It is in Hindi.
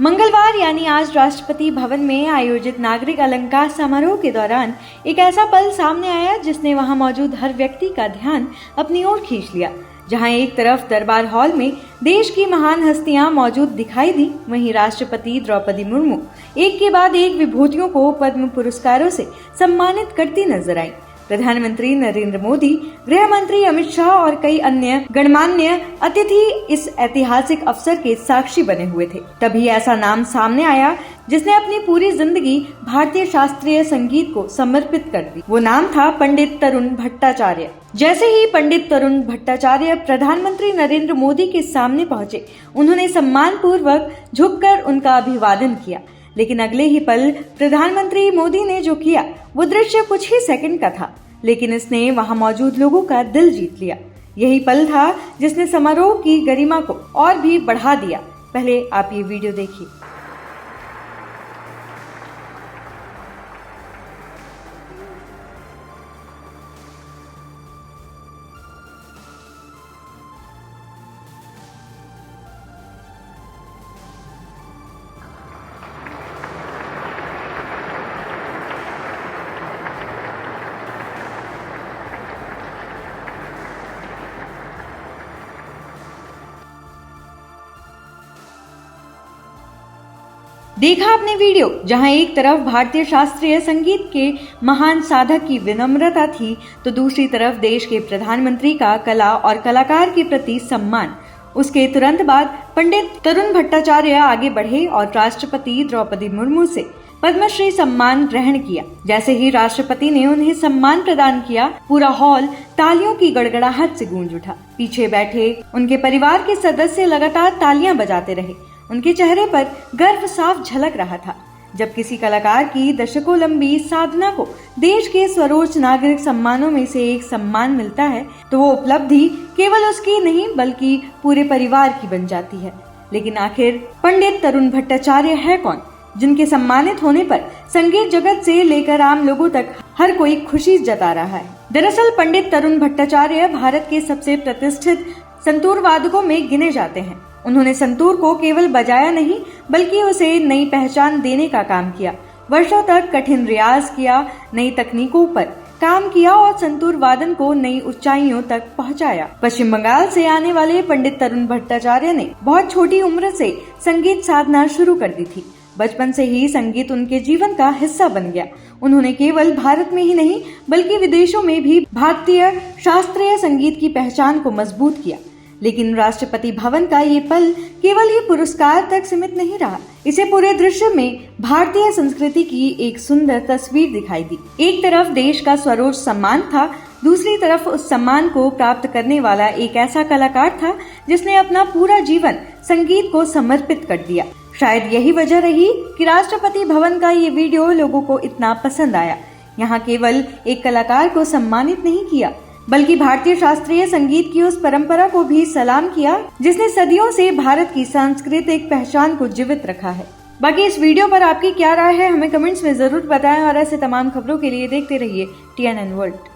मंगलवार यानी आज राष्ट्रपति भवन में आयोजित नागरिक अलंकार समारोह के दौरान एक ऐसा पल सामने आया जिसने वहां मौजूद हर व्यक्ति का ध्यान अपनी ओर खींच लिया। जहां एक तरफ दरबार हॉल में देश की महान हस्तियां मौजूद दिखाई दी, वहीं राष्ट्रपति द्रौपदी मुर्मू एक के बाद एक विभूतियों को पद्म पुरस्कारों से सम्मानित करती नजर आई। प्रधानमंत्री नरेंद्र मोदी, गृह मंत्री अमित शाह और कई अन्य गणमान्य अतिथि इस ऐतिहासिक अवसर के साक्षी बने हुए थे। तभी ऐसा नाम सामने आया जिसने अपनी पूरी जिंदगी भारतीय शास्त्रीय संगीत को समर्पित कर दी। वो नाम था पंडित तरुण भट्टाचार्य। जैसे ही पंडित तरुण भट्टाचार्य प्रधानमंत्री नरेंद्र मोदी के सामने पहुंचे, उन्होंने सम्मान पूर्वक झुककर उनका अभिवादन किया। लेकिन अगले ही पल प्रधानमंत्री मोदी ने जो किया वो दृश्य कुछ ही सेकंड का था, लेकिन इसने वहां मौजूद लोगों का दिल जीत लिया। यही पल था जिसने समारोह की गरिमा को और भी बढ़ा दिया। पहले आप ये वीडियो देखिए। देखा आपने वीडियो, जहां एक तरफ भारतीय शास्त्रीय संगीत के महान साधक की विनम्रता थी, तो दूसरी तरफ देश के प्रधानमंत्री का कला और कलाकार के प्रति सम्मान। उसके तुरंत बाद पंडित तरुण भट्टाचार्य आगे बढ़े और राष्ट्रपति द्रौपदी मुर्मू से पद्मश्री सम्मान ग्रहण किया। जैसे ही राष्ट्रपति ने उन्हें सम्मान प्रदान किया, पूरा हॉल तालियों की गड़गड़ाहट से गूंज उठा। पीछे बैठे उनके परिवार के सदस्य लगातार तालियां बजाते रहे। उनके चेहरे पर गर्व साफ झलक रहा था। जब किसी कलाकार की दशकों लंबी साधना को देश के सर्वोच्च नागरिक सम्मानों में से एक सम्मान मिलता है, तो वो उपलब्धि केवल उसकी नहीं बल्कि पूरे परिवार की बन जाती है। लेकिन आखिर पंडित तरुण भट्टाचार्य है कौन, जिनके सम्मानित होने पर संगीत जगत से लेकर आम लोगों तक हर कोई खुशी जता रहा है। दरअसल पंडित तरुण भट्टाचार्य भारत के सबसे प्रतिष्ठित संतूर वादकों में गिने जाते हैं। उन्होंने संतूर को केवल बजाया नहीं बल्कि उसे नई पहचान देने का काम किया। वर्षों तक कठिन रियाज किया, नई तकनीकों पर काम किया और संतूर वादन को नई ऊंचाइयों तक पहुंचाया। पश्चिम बंगाल से आने वाले पंडित तरुण भट्टाचार्य ने बहुत छोटी उम्र से संगीत साधना शुरू कर दी थी। बचपन से ही संगीत उनके जीवन का हिस्सा बन गया। उन्होंने केवल भारत में ही नहीं बल्कि विदेशों में भी भारतीय शास्त्रीय संगीत की पहचान को मजबूत किया। लेकिन राष्ट्रपति भवन का ये पल केवल ये पुरस्कार तक सीमित नहीं रहा। इसे पूरे दृश्य में भारतीय संस्कृति की एक सुंदर तस्वीर दिखाई दी। एक तरफ देश का सर्वोच्च सम्मान था, दूसरी तरफ उस सम्मान को प्राप्त करने वाला एक ऐसा कलाकार था जिसने अपना पूरा जीवन संगीत को समर्पित कर दिया। शायद यही वजह रही कि राष्ट्रपति भवन का ये वीडियो लोगों को इतना पसंद आया। यहाँ केवल एक कलाकार को सम्मानित नहीं किया बल्कि भारतीय शास्त्रीय संगीत की उस परंपरा को भी सलाम किया जिसने सदियों से भारत की सांस्कृतिक पहचान को जीवित रखा है। बाकी इस वीडियो पर आपकी क्या राय है, हमें कमेंट्स में जरूर बताएं और ऐसे तमाम खबरों के लिए देखते रहिए TNN वर्ल्ड।